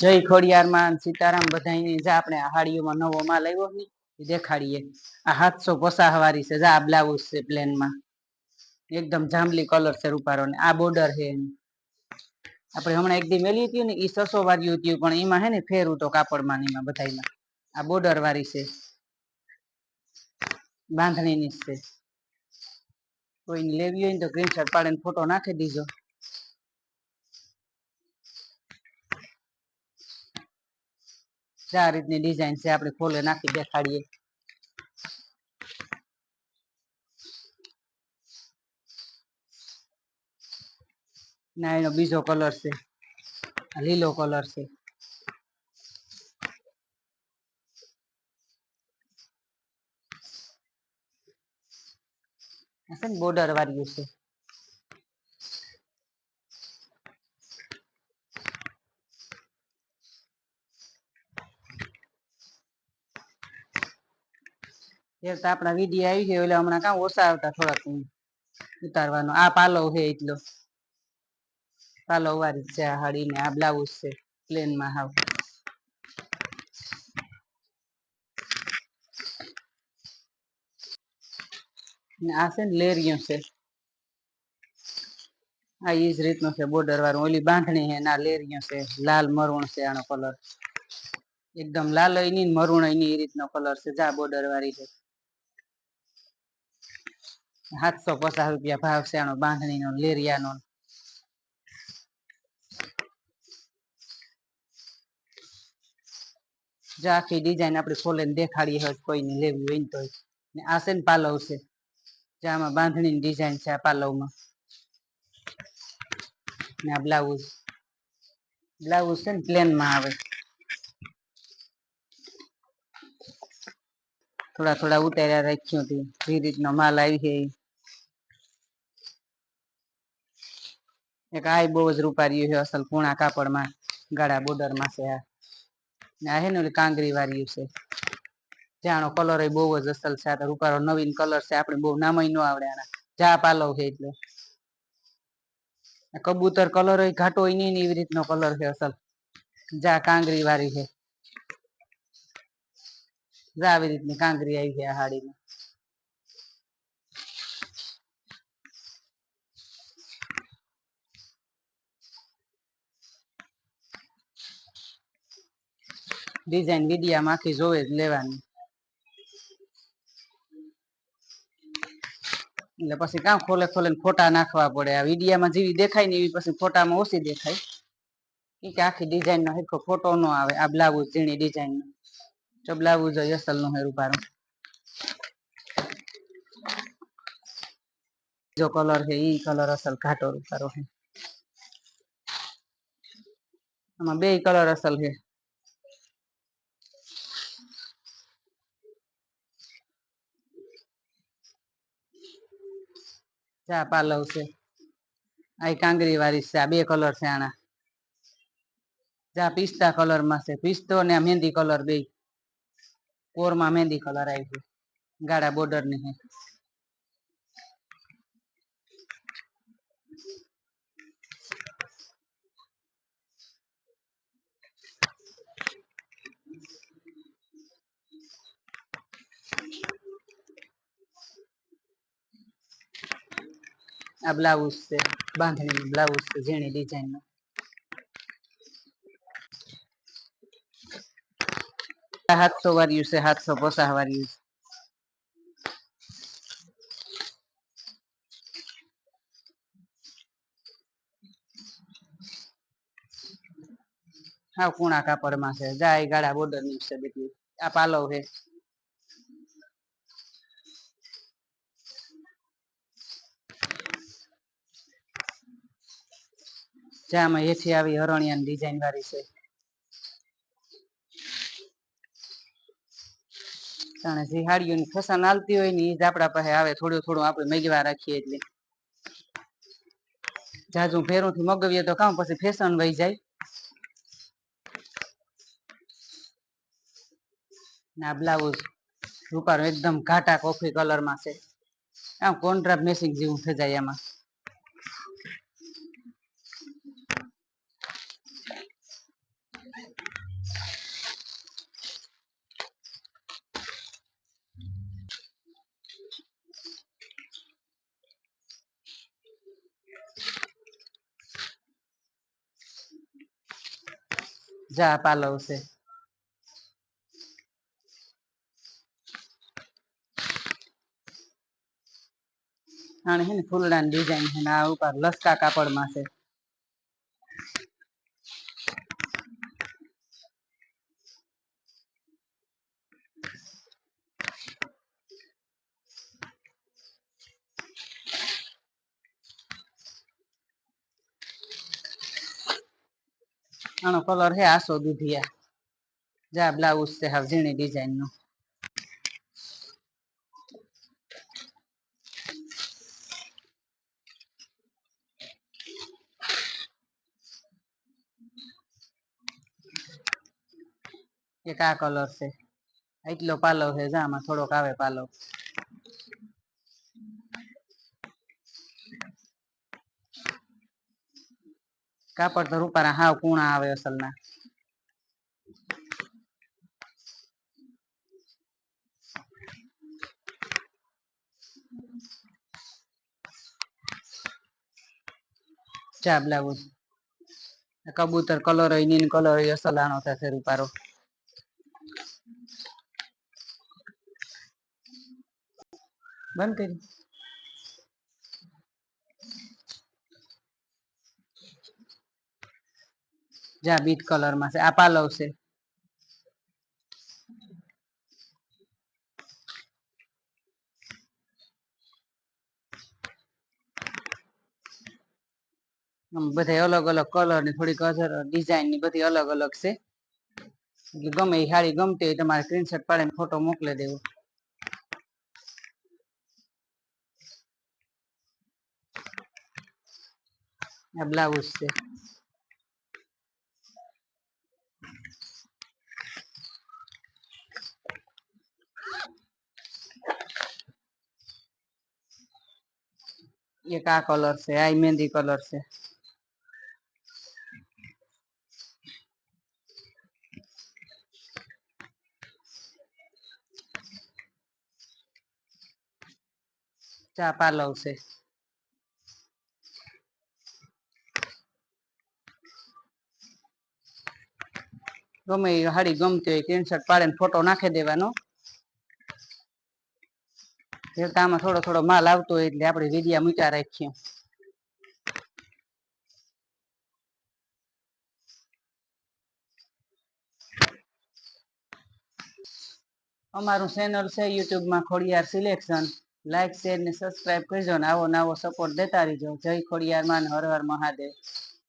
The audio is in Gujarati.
જય ખોડિયારમાં સીતારામ બધાની જા આપણે હાડીઓમાં નવો માલ આવ્યો ને દેખાડીએ આ 750 વાળી છે જા બ્લાઉઝ છે પ્લેનમાં એકદમ જાંબલી કલર છે રૂપારો ને આ બોર્ડર છે આપણે હમણાં એક દી મેલી હતી ને એ 600 વાળી હતી પણ એમાં હે ને ફેર હતો કાપડમાં એમાં બધામાં આ બોર્ડર વાળી છે બાંધણીની છે કોઈને લેવી હોય ને તો સ્ક્રીનશોટ પાડીને ફોટો નાખી દીજો આ રીતની ડિઝાઇન છે આપણે ખોલે નાખી દેખાડીએ ના એનો બીજો કલર છે લીલો કલર છે બોર્ડર વાળું છે એ તો આપણા વિડીયો આવી ગયો એટલે હમણાં કાં ઓછા આવતા થોડાક ઉતારવાનો આ પાલો છે એટલો પાલો વાળી છે આ હાડીને આ બ્લાઉઝ છે પ્લેનમાં હાવ આ છે ને લેરિયો છે આ ઈ જ રીતનો છે બોર્ડર વાળું ઓલી બાંધણી છે ના લેરિયો છે લાલ મરૂણ છે આનો કલર એકદમ લાલ ની મરૂણ ની એ રીતનો કલર છે જા બોર્ડર વાળી છે 750 રૂપિયા ભાવ છે આનો બાંધણીનો લેરિયાનો જા આખી ડિઝાઇન આપણે ખોલીને દેખાડીએ હોય કોઈને લેવી હોય તો ને આ છે ને પાલવ છે જામાં બાંધણીની ડિઝાઇન છે આ પાલવમાં ને આ બ્લાઉઝ છે ને પ્લેનમાં આવે થોડા થોડા ઉતાર્યા રાખ્યું હતું એ રીતનો માલ આવી છે એક આ બહુ જ રૂપારી છે અસલ પૂણા કાપડમાં ગાળા બોર્ડરમાં છે આ હે ને ઓલી કાંગરી વાળી છે જાનો કલર બહુ જ અસલ છે આ રૂપારો નવીન કલર છે આપણે બહુ નામ ન આવડે આના જા પાલવ છે એટલે કબૂતર કલર હોય ઘાટો હોય નહીં એવી રીતનો કલર છે અસલ જા કાંગરી વાળી છે જા આવી રીતની કાંગરી આવી છે આ હાડીમાં ડિઝાઇન વિડિયામાં આખી જોવે જ લેવાની એટલે પછી કામ ખોલે ખોલે ફોટા નાખવા પડે આ વિડિયામાં જેવી દેખાય ને એવી પછી ફોટામાં ઓછી દેખાય કે આખી ડિઝાઇન નો હરખો ફોટો ન આવે આ બ્લાઉઝ ઝીણી ડિઝાઇન નો જો બ્લાઉઝ અસલ નો હે રૂપારો જો કલર છે ઈ કલર અસલ ઘાટો રૂપારો છે આમાં બે કલર અસલ છે ચા પાલવ છે આ કાંગરી વાળી છે આ બે કલર છે આના જા પિસ્તા કલર માં છે પિસ્તો ને મહેંદી કલર બે કોરમાં મહેંદી કલર આવી છે ગાળા બોર્ડર ની છે આ બ્લાઉઝ છે બાંધણી બ્લાઉઝ છે ઝીણી ડિઝાઇન નો 700 વાળું છે 750 વાળું હા કુણા કાપડમાં છે જાય ગાળા બોર્ડર ની છે બધી આ પાલવ છે જામાં એથી આવી હરણિયાની ડિઝાઇન વાળી છે તાણે જે હાડીઓની ફસન આવતી હોય ને એ જ આપણા પાસે આવે થોડું થોડું આપણે મેઘવા રાખીએ એટલે જાજુ ફેરું થી મગવીએ તો કામ પછી ફેશન વહી જાય ના બ્લાઉઝ રૂપારો એકદમ ઘાટા કોફી કલર માં છે આમ કોન્ટ્રાક્ટ મેચિંગ જેવું થઈ જાય એમાં જા પાલવ છે. આને હે ને ફૂલડાની ડિઝાઇન છે ને આ ઉપર લસકા કાપડમાં છે. આનો કલર હે આસો દુધિયા. જા બ્લાઉઝ છે હાવ ઝીણી ડિઝાઇન નું. એક આ કલર છે. એટલો પાલવ છે જા આમાં થોડોક આવે પાલવ. કાપડ તો રૂપારા હાવ કૂણા આવે અસલના. ચા બ્લાઉઝ કબૂતર કલર નીન કલર અસલ આનો થશે રૂપારો. બંધ કરી જા બીટ કલર માં છે આ પાલવ છે. બધા અલગ અલગ કલર ની થોડીક ડિઝાઇન ની બધી અલગ અલગ છે. એટલે ગમે એ સાડી ગમતી હોય તમારે સ્ક્રીનશોટ પાડીને ફોટો મોકલી દેવો. આ બ્લાઉઝ છે. એક આ કલર છે આ મહેંદી કલર છે. ચા પાલવ છે. ગમે એ હાડી ગમતી હોય સ્ક્રીનશોટ પાડીને ફોટો નાખી દેવાનો. આમાં થોડો થોડો માલ આવતો હોય એટલે આપણે વિડિયા મૂક્યા રાખીએ. અમારું ચેનલ છે યુટ્યુબમાં ખોડિયાર સિલેક્શન. લાઈક શેર ને સબસ્ક્રાઈબ કરજો ને આવો નવો સપોર્ટ દેતા રહીજો. જય ખોડિયાર માં હર હર મહાદેવ.